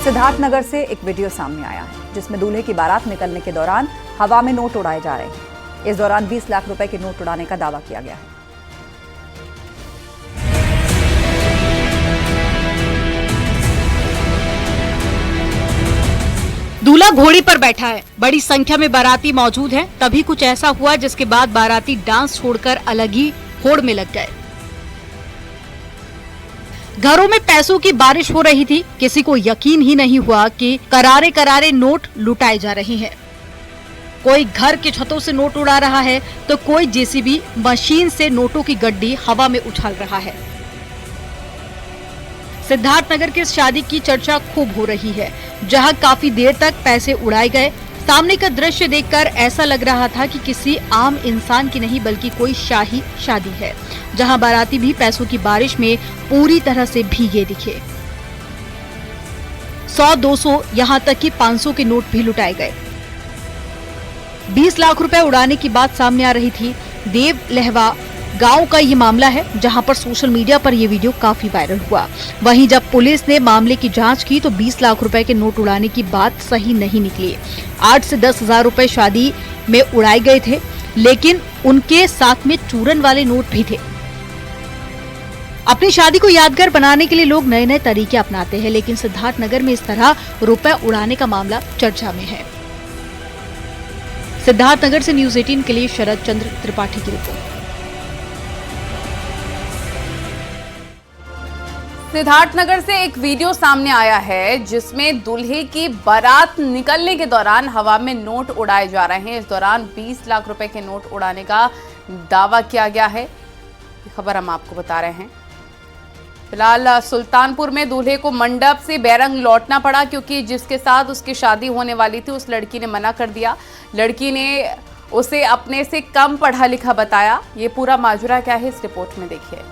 सिद्धार्थनगर से एक वीडियो सामने आया है जिसमें दूल्हे की बारात निकलने के दौरान हवा में नोट उड़ाए जा रहे हैं। इस दौरान 20 लाख रुपए के नोट उड़ाने का दावा किया गया है। दूल्हा घोड़ी पर बैठा है, बड़ी संख्या में बाराती मौजूद हैं। तभी कुछ ऐसा हुआ जिसके बाद बाराती डांस छोड़कर अलग ही होड़ में लग गए। घरों में पैसों की बारिश हो रही थी। किसी को यकीन ही नहीं हुआ कि करारे करारे नोट लुटाए जा रहे हैं। कोई घर की छतों से नोट उड़ा रहा है तो कोई जेसीबी मशीन से नोटों की गड्डी हवा में उछाल रहा है। सिद्धार्थनगर की इस शादी की चर्चा खूब हो रही है, जहां काफी देर तक पैसे उड़ाए गए। सामने का दृश्य देखकर ऐसा लग रहा था कि किसी आम इंसान की नहीं बल्कि कोई शाही शादी है, जहां बाराती भी पैसों की बारिश में पूरी तरह से भीगे दिखे। 100, 200, यहां तक कि 500 के नोट भी लुटाए गए। 20 लाख रुपए उड़ाने की बात सामने आ रही थी। देव लहवा गांव का ये मामला है, जहां पर सोशल मीडिया पर ये वीडियो काफी वायरल हुआ। वहीं जब पुलिस ने मामले की जांच की तो 20 लाख रुपए के नोट उड़ाने की बात सही नहीं निकली। 8 से 10 हजार रुपए शादी में उड़ाए गए थे, लेकिन उनके साथ में चूरन वाले नोट भी थे। अपनी शादी को यादगार बनाने के लिए लोग नए नए तरीके अपनाते हैं, लेकिन सिद्धार्थनगर में इस तरह रुपए उड़ाने का मामला चर्चा में है। सिद्धार्थनगर से न्यूज़ 18 के लिए शरद चंद्र त्रिपाठी की रिपोर्ट। सिद्धार्थनगर से एक वीडियो सामने आया है जिसमें दूल्हे की बारात निकलने के दौरान हवा में नोट उड़ाए जा रहे हैं। इस दौरान 20 लाख रुपए के नोट उड़ाने का दावा किया गया है। ये खबर हम आपको बता रहे हैं। फिलहाल सुल्तानपुर में दूल्हे को मंडप से बैरंग लौटना पड़ा, क्योंकि जिसके साथ उसकी शादी होने वाली थी उस लड़की ने मना कर दिया। लड़की ने उसे अपने से कम पढ़ा लिखा बताया। ये पूरा माजरा क्या है इस रिपोर्ट में देखिए।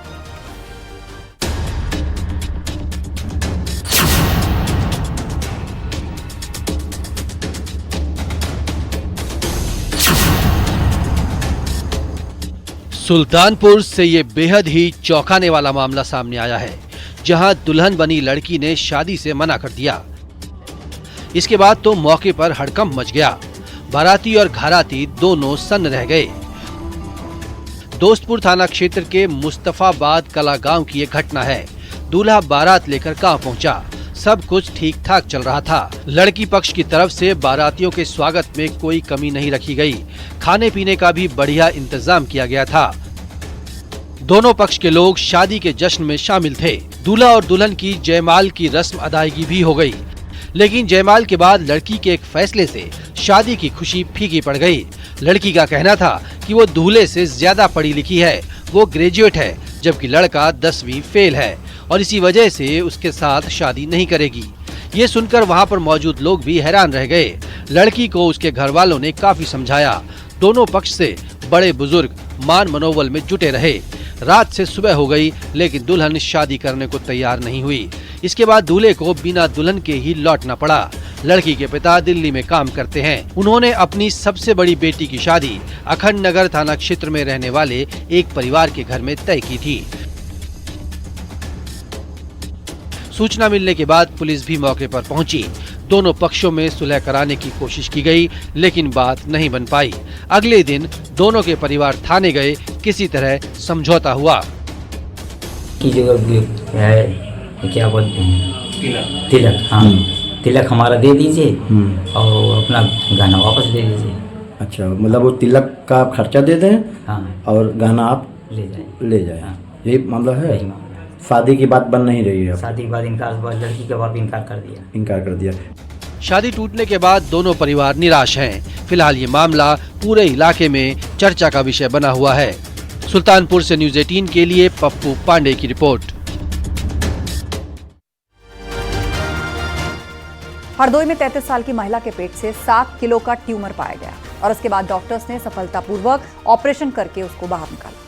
सुल्तानपुर से ये बेहद ही चौंकाने वाला मामला सामने आया है, जहां दुल्हन बनी लड़की ने शादी से मना कर दिया। इसके बाद तो मौके पर हड़कंप मच गया। बाराती और घराती दोनों सन्न रह गए। दोस्तपुर थाना क्षेत्र के मुस्तफाबाद कला गांव की ये घटना है। दूल्हा बारात लेकर गांव पहुंचा। सब कुछ ठीक ठाक चल रहा था। लड़की पक्ष की तरफ से बारातियों के स्वागत में कोई कमी नहीं रखी गई। खाने पीने का भी बढ़िया इंतजाम किया गया था। दोनों पक्ष के लोग शादी के जश्न में शामिल थे। दूल्हा और दुल्हन की जयमाल की रस्म अदायगी भी हो गई, लेकिन जयमाल के बाद लड़की के एक फैसले से शादी की खुशी फीकी पड़ गई। लड़की का कहना था कि वो दूल्हे से ज्यादा पढ़ी लिखी है, वो ग्रेजुएट है, जबकि लड़का 10वीं फेल है और इसी वजह से उसके साथ शादी नहीं करेगी। ये सुनकर वहाँ पर मौजूद लोग भी हैरान रह गए। लड़की को उसके घर वालों ने काफी समझाया। दोनों पक्ष से बड़े बुजुर्ग मान मनोबल में जुटे रहे। रात से सुबह हो गई, लेकिन दुल्हन शादी करने को तैयार नहीं हुई। इसके बाद दूल्हे को बिना दुल्हन के ही लौटना पड़ा। लड़की के पिता दिल्ली में काम करते हैं। उन्होंने अपनी सबसे बड़ी बेटी की शादी अखंड नगर थाना क्षेत्र में रहने वाले एक परिवार के घर में तय की थी। सूचना मिलने के बाद पुलिस भी मौके पर पहुंची। दोनों पक्षों में सुलह कराने की कोशिश की गई, लेकिन बात नहीं बन पाई। अगले दिन दोनों के परिवार थाने गए। किसी तरह समझौता हुआ। की जगह है क्या बोलते हैं, तिलक। हाँ, तिलक हमारा दे दीजिए और अपना गहना वापस दे दीजिए। अच्छा, मतलब वो तिलक का खर्चा दे दें, हाँ, और गहना आप ले जाए। हाँ, यही मामला है। शादी की बात बन नहीं रही है। शादी के बाद लड़की के बाप इनकार कर दिया। शादी टूटने के बाद दोनों परिवार निराश हैं। फिलहाल ये मामला पूरे इलाके में चर्चा का विषय बना हुआ है। सुल्तानपुर से न्यूज़ 18 के लिए पप्पू पांडे की रिपोर्ट। हरदोई में 33 साल की महिला के पेट से 7 किलो का ट्यूमर पाया गया और उसके बाद डॉक्टर्स ने सफलतापूर्वक ऑपरेशन करके उसको बाहर निकाला।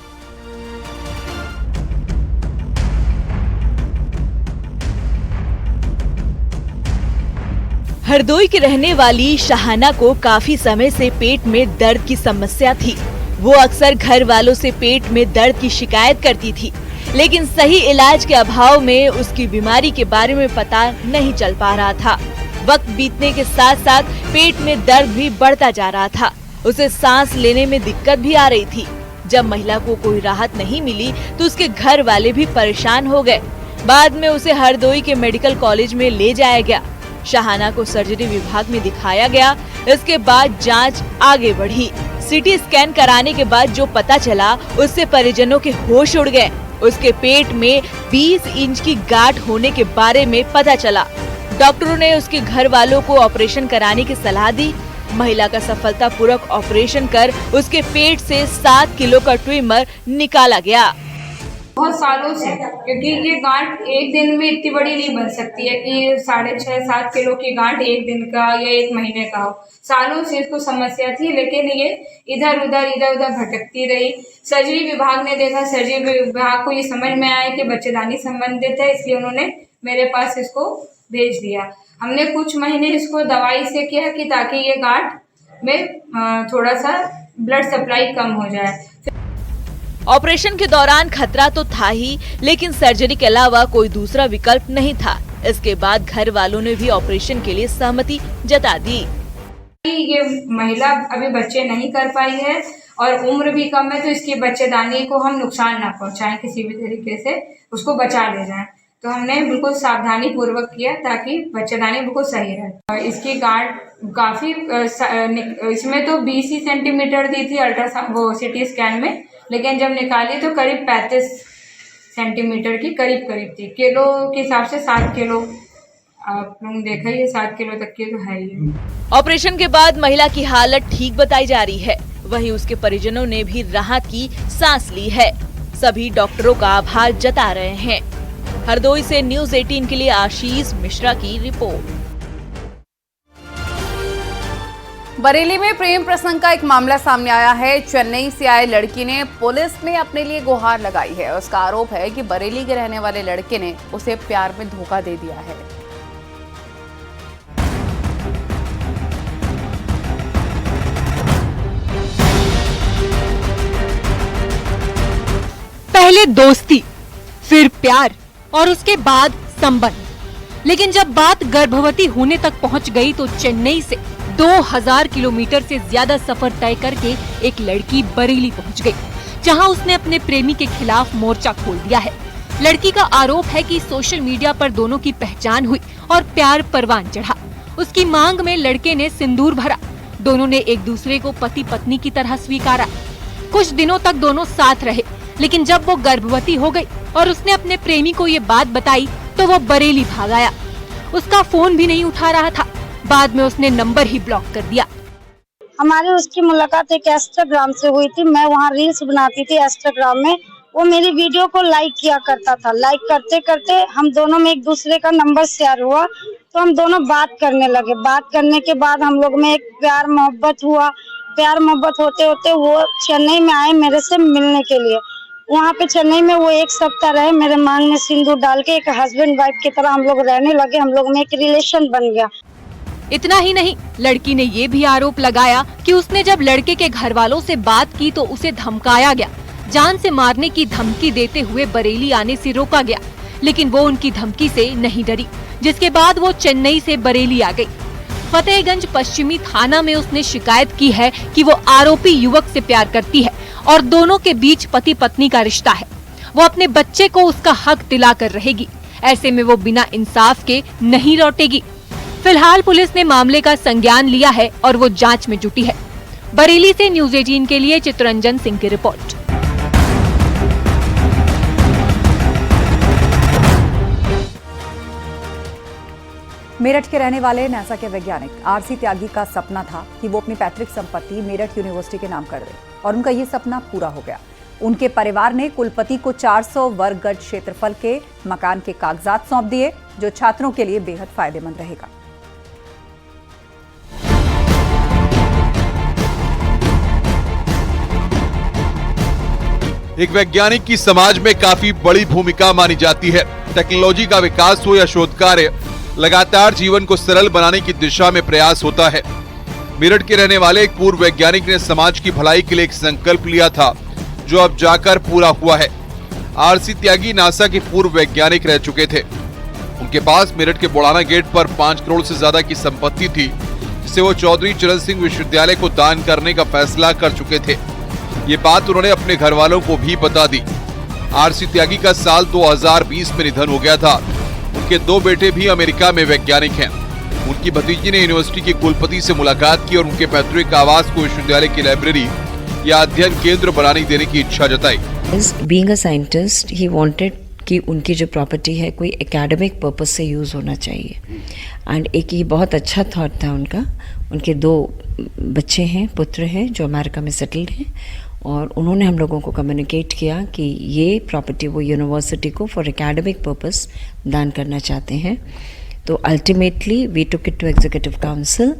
हरदोई की रहने वाली शाहाना को काफी समय से पेट में दर्द की समस्या थी। वो अक्सर घर वालों से पेट में दर्द की शिकायत करती थी। लेकिन सही इलाज के अभाव में उसकी बीमारी के बारे में पता नहीं चल पा रहा था। वक्त बीतने के साथ साथ पेट में दर्द भी बढ़ता जा रहा था। उसे सांस लेने में दिक्कत भी आ रही थी। जब महिला को कोई राहत नहीं मिली तो उसके घर वाले भी परेशान हो गए। बाद में उसे हरदोई के मेडिकल कॉलेज में ले जाया गया। शहाना को सर्जरी विभाग में दिखाया गया। इसके बाद जांच आगे बढ़ी। सीटी स्कैन कराने के बाद जो पता चला उससे परिजनों के होश उड़ गए। उसके पेट में 20 इंच की गांठ होने के बारे में पता चला। डॉक्टरों ने उसके घर वालों को ऑपरेशन कराने की सलाह दी। महिला का सफलतापूर्वक ऑपरेशन कर उसके पेट से 7 किलो का ट्यूमर निकाला गया। बहुत सालों से, क्योंकि ये गांठ एक दिन में इतनी बड़ी नहीं बन सकती है कि 6.5-7 किलो की गांठ एक दिन का या एक महीने का हो। सालों से इसको समस्या थी, लेकिन ये इधर उधर भटकती रही। सर्जरी विभाग ने देखा, सर्जरी विभाग को ये समझ में आया कि बच्चेदानी संबंधित है, इसलिए उन्होंने मेरे पास इसको भेज दिया। हमने कुछ महीने इसको दवाई से किया कि ताकि ये गांठ में थोड़ा सा ब्लड सप्लाई कम हो जाए। ऑपरेशन के दौरान खतरा तो था ही, लेकिन सर्जरी के अलावा कोई दूसरा विकल्प नहीं था। इसके बाद घर वालों ने भी ऑपरेशन के लिए सहमति जता दी। ये महिला अभी बच्चे नहीं कर पाई है और उम्र भी कम है, तो इसकी बच्चेदानी को हम नुकसान ना पहुंचाएं, किसी भी तरीके से उसको बचा ले जाएं। तो हमने बिल्कुल सावधानी पूर्वक किया ताकि बच्चेदानी बिल्कुल सही रहे। इसकी गांठ काफी इसमें तो 20 सेंटीमीटर दी थी अल्ट्रासाउंड वो सीटी स्कैन में, लेकिन जब निकाली तो करीब 35 सेंटीमीटर की करीब थी। किलो के हिसाब से 7 किलो आप लोग देखा, ये 7 किलो तक की तो है ही। ऑपरेशन के बाद महिला की हालत ठीक बताई जा रही है। वहीं उसके परिजनों ने भी राहत की सांस ली है। सभी डॉक्टरों का आभार जता रहे हैं। हरदोई से न्यूज़ 18 के लिए आशीष मिश्रा की रिपोर्ट। बरेली में प्रेम प्रसंग का एक मामला सामने आया है। चेन्नई से आए लड़की ने पुलिस में अपने लिए गुहार लगाई है। उसका आरोप है कि बरेली के रहने वाले लड़के ने उसे प्यार में धोखा दे दिया है। पहले दोस्ती, फिर प्यार और उसके बाद संबंध। लेकिन जब बात गर्भवती होने तक पहुंच गई तो चेन्नई से 2000 किलोमीटर से ज्यादा सफर तय करके एक लड़की बरेली पहुंच गई, जहां उसने अपने प्रेमी के खिलाफ मोर्चा खोल दिया है। लड़की का आरोप है कि सोशल मीडिया पर दोनों की पहचान हुई और प्यार परवान चढ़ा। उसकी मांग में लड़के ने सिंदूर भरा। दोनों ने एक दूसरे को पति पत्नी की तरह स्वीकारा। कुछ दिनों तक दोनों साथ रहे, लेकिन जब वो गर्भवती हो गई और उसने अपने प्रेमी को ये बात बताई तो वो बरेली भाग आया। उसका फोन भी नहीं उठा रहा था। बाद में उसने नंबर ही ब्लॉक कर दिया। हमारी उसकी मुलाकात एक इंस्टाग्राम से हुई थी। मैं वहाँ रील्स बनाती थी इंस्टाग्राम में। वो मेरी वीडियो को लाइक किया करता था। लाइक करते करते हम दोनों में एक दूसरे का नंबर शेयर हुआ, तो हम दोनों बात करने लगे। बात करने के बाद हम लोग में एक प्यार मोहब्बत हुआ। प्यार मोहब्बत होते होते वो चेन्नई में आए मेरे से मिलने के लिए। वहाँ पे चेन्नई में वो 1 सप्ताह रहे। मेरे मांग में सिंदूर डाल के एक हस्बैंड वाइफ की तरह हम लोग रहने लगे। हम लोग में एक रिलेशन बन गया। इतना ही नहीं, लड़की ने ये भी आरोप लगाया कि उसने जब लड़के के घर वालों से बात की तो उसे धमकाया गया। जान से मारने की धमकी देते हुए बरेली आने से रोका गया, लेकिन वो उनकी धमकी से नहीं डरी, जिसके बाद वो चेन्नई से बरेली आ गई। फतेहगंज पश्चिमी थाना में उसने शिकायत की है कि वो आरोपी युवक से प्यार करती है और दोनों के बीच पति पत्नी का रिश्ता है। वो अपने बच्चे को उसका हक दिलाकर रहेगी। ऐसे में वो बिना इंसाफ के नहीं लौटेगी। फिलहाल पुलिस ने मामले का संज्ञान लिया है और वो जांच में जुटी है। बरेली से न्यूज़ 18 के लिए चित्रंजन सिंह की रिपोर्ट। मेरठ के रहने वाले नासा के वैज्ञानिक आरसी त्यागी का सपना था कि वो अपनी पैतृक संपत्ति मेरठ यूनिवर्सिटी के नाम कर दे, और उनका ये सपना पूरा हो गया। उनके परिवार ने कुलपति को 400 वर्ग गज क्षेत्रफल के मकान के कागजात सौंप दिए, जो छात्रों के लिए बेहद फायदेमंद रहेगा। एक वैज्ञानिक की समाज में काफी बड़ी भूमिका मानी जाती है। टेक्नोलॉजी का विकास हो या शोध कार्य, लगातार जीवन को सरल बनाने की दिशा में प्रयास होता है। मेरठ के रहने वाले एक पूर्व वैज्ञानिक ने समाज की भलाई के लिए एक संकल्प लिया था, जो अब जाकर पूरा हुआ है। आरसी त्यागी नासा के पूर्व वैज्ञानिक रह चुके थे। उनके पास मेरठ के बुढ़ाना गेट पर 5 करोड़ से ज्यादा की संपत्ति थी, जिसे वो चौधरी चरण सिंह विश्वविद्यालय को दान करने का फैसला कर चुके थे। ये बात उन्होंने अपने घर वालों को भी बता दी। आरसी त्यागी का साल 2020 में निधन हो गया था। उनके 2 बेटे भी अमेरिका में वैज्ञानिक हैं। उनकी भतीजी ने यूनिवर्सिटी के कुलपति से मुलाकात की और उनके पैतृक आवास को विश्वविद्यालय की लाइब्रेरी या अध्ययन केंद्र बनाने देने की इच्छा जताई। Being a scientist he wanted कि उनकी जो प्रॉपर्टी है कोई एकेडमिक पर्पस से यूज़ होना चाहिए। एंड एक ये बहुत अच्छा थॉट था उनका। उनके 2 बच्चे हैं, पुत्र हैं जो अमेरिका में सेटल्ड हैं, और उन्होंने हम लोगों को कम्युनिकेट किया कि ये प्रॉपर्टी वो यूनिवर्सिटी को फॉर एकेडमिक पर्पस दान करना चाहते हैं। तो ultimately we took it to executive council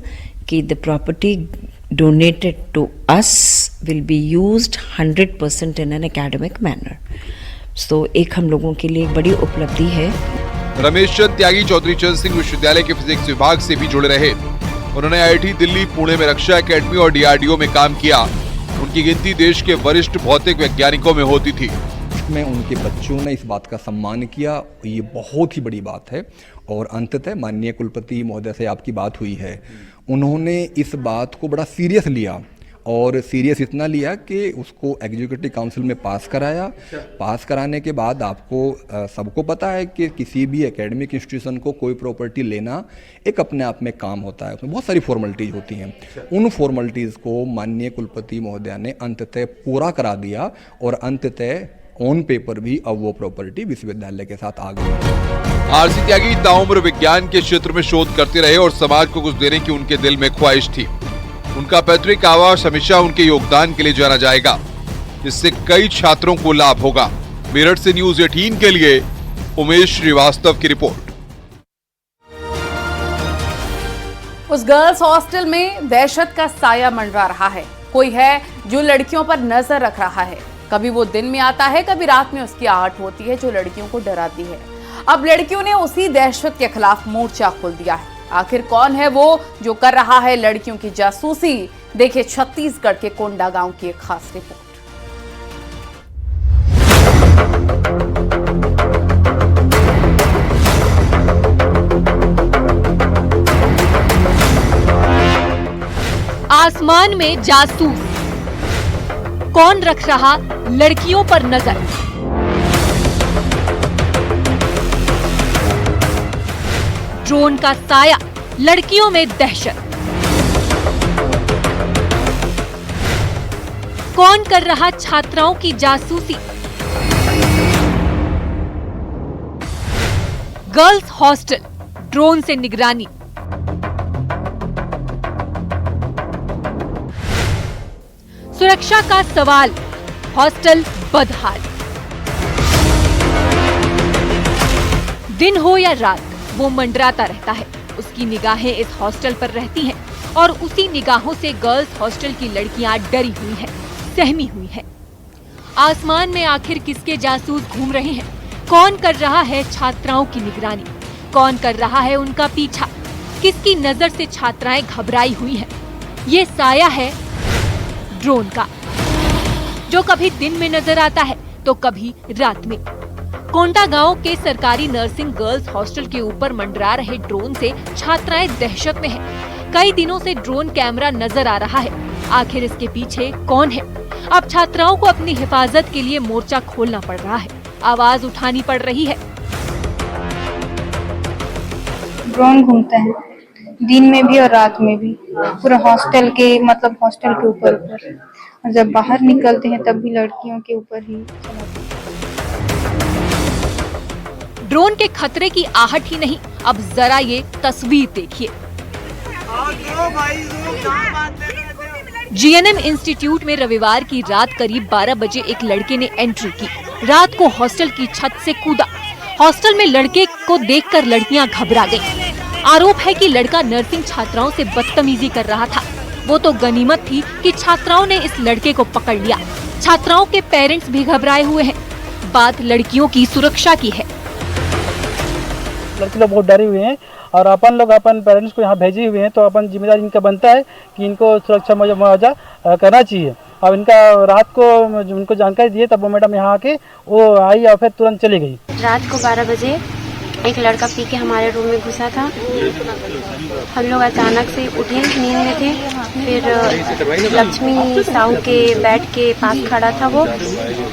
कि the property donated to us will be used 100% in an academic manner. So एक हम लोगों के लिए एक बड़ी उपलब्धि है। रमेश चंद त्यागी चौधरी चरण सिंह विश्वविद्यालय के फिजिक्स विभाग से भी जुड़े रहे। उन्होंने IIT दिल्ली, पुणे में रक्षा एकेडमी और DRDO में काम किया। उनकी गिनती देश के वरिष्ठ भौतिक वैज्ञानिकों में होती थी। में उनके बच्चों ने इस बात का सम्मान किया, ये बहुत ही बड़ी बात है। और अंततः माननीय कुलपति महोदय से आपकी बात हुई है, उन्होंने इस बात को बड़ा सीरियस लिया, और सीरियस इतना लिया कि उसको एग्जीक्यूटिव काउंसिल में पास कराया। पास कराने के बाद आपको सबको पता है कि किसी भी एकेडमिक इंस्टीट्यूशन को कोई प्रॉपर्टी लेना एक अपने आप में काम होता है, उसमें बहुत सारी फॉर्मेलिटीज़ होती हैं। उन फॉर्मेलिटीज़ को माननीय कुलपति महोदय ने अंततः पूरा करा दिया, और अंततः ऑन पेपर भी अब वो प्रॉपर्टी विश्वविद्यालय के साथ आ गई। आरसी त्यागी ताउम्र विज्ञान के क्षेत्र में शोध करते रहे और समाज को कुछ देने की उनके दिल में ख्वाहिश थी। उनका पैतृक आवास हमेशा उनके योगदान के लिए जाना जाएगा, जिससे कई छात्रों को लाभ होगा। मेरठ से न्यूज़ 18 के लिए उमेश श्रीवास्तव की रिपोर्ट। उस गर्ल्स हॉस्टल में दहशत का साया मंडरा रहा है। कोई है जो लड़कियों पर नजर रख रहा है। कभी वो दिन में आता है, कभी रात में उसकी आहट होती है जो लड़कियों को डराती है। अब लड़कियों ने उसी दहशत के खिलाफ मोर्चा खोल दिया है। आखिर कौन है वो जो कर रहा है लड़कियों की जासूसी? देखिए छत्तीसगढ़ के कोंडा गांव की एक खास रिपोर्ट। आसमान में जासूस, कौन रख रहा लड़कियों पर नजर? ड्रोन का साया, लड़कियों में दहशत। कौन कर रहा छात्राओं की जासूसी? गर्ल्स हॉस्टल, ड्रोन से निगरानी। सुरक्षा का सवाल, हॉस्टल बदहाल। दिन हो या रात वो मंडराता रहता है। उसकी निगाहें इस हॉस्टल पर रहती हैं और उसी निगाहों से गर्ल्स हॉस्टल की लड़कियां डरी हुई हैं, सहमी हुई हैं। आसमान में आखिर किसके जासूस घूम रहे हैं? कौन कर रहा है छात्राओं की निगरानी? कौन कर रहा है उनका पीछा? किसकी नजर से छात्राएं घबराई हुई हैं? ये साया है ड्रोन का, जो कभी दिन में नजर आता है तो कभी रात में। कोंडा गांव के सरकारी नर्सिंग गर्ल्स हॉस्टल के ऊपर मंडरा रहे ड्रोन से छात्राएं दहशत में हैं। कई दिनों से ड्रोन कैमरा नजर आ रहा है। आखिर इसके पीछे कौन है? अब छात्राओं को अपनी हिफाजत के लिए मोर्चा खोलना पड़ रहा है, आवाज उठानी पड़ रही है। ड्रोन घूमते हैं दिन में भी और रात में भी, पूरा हॉस्टल के मतलब हॉस्टल के ऊपर और जब बाहर निकलते हैं तब भी लड़कियों के ऊपर ही। ड्रोन के खतरे की आहट ही नहीं, अब जरा ये तस्वीर देखिए। जीएनएम इंस्टीट्यूट में रविवार की रात करीब 12 बजे एक लड़के ने एंट्री की। रात को हॉस्टल की छत से कूदा। हॉस्टल में लड़के को देखकर लड़कियां घबरा गईं। आरोप है कि लड़का नर्सिंग छात्राओं से बदतमीजी कर रहा था। वो तो गनीमत थी कि छात्राओं ने इस लड़के को पकड़ लिया। छात्राओं के पेरेंट्स भी घबराए हुए हैं। बात लड़कियों की सुरक्षा की है। लड़के लोग बहुत डरे हुए हैं और अपन लोग अपन पेरेंट्स को यहाँ भेजे हुए हैं, तो अपन जिम्मेदारी इनका बनता है कि इनको सुरक्षा मुआवजा करना चाहिए। अब इनका रात को उनको जानकारी दिए तब वो मैडम यहाँ आके वो आई और फिर तुरंत चली गई। रात को 12 बजे एक लड़का पी के हमारे रूम में घुसा था। हम लोग अचानक से उठे, नींद में थे। फिर लक्ष्मी साहू के बेड के पास खड़ा था वो।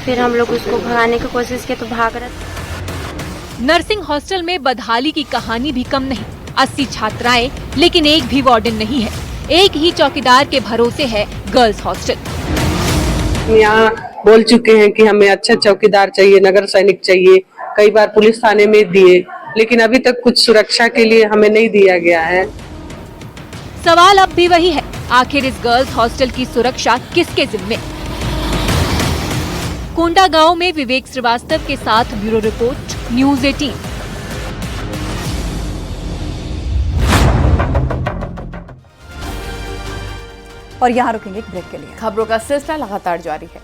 फिर हम लोग उसको भगाने की कोशिश की तो भाग रहा था। नर्सिंग हॉस्टल में बदहाली की कहानी भी कम नहीं। 80 छात्राएं, लेकिन एक भी वार्डन नहीं है। एक ही चौकीदार के भरोसे है गर्ल्स हॉस्टल। यहाँ बोल चुके हैं कि हमें अच्छा चौकीदार चाहिए, नगर सैनिक चाहिए। कई बार पुलिस थाने में दिए, लेकिन अभी तक कुछ सुरक्षा के लिए हमें नहीं दिया गया है। सवाल अब भी वही है, आखिर इस गर्ल्स हॉस्टल की सुरक्षा किसके जिम्मे? कोंडा गांव में विवेक श्रीवास्तव के साथ ब्यूरो रिपोर्ट, न्यूज़ 18। और यहाँ रुकेंगे एक ब्रेक के लिए। खबरों का सिलसिला लगातार जारी है।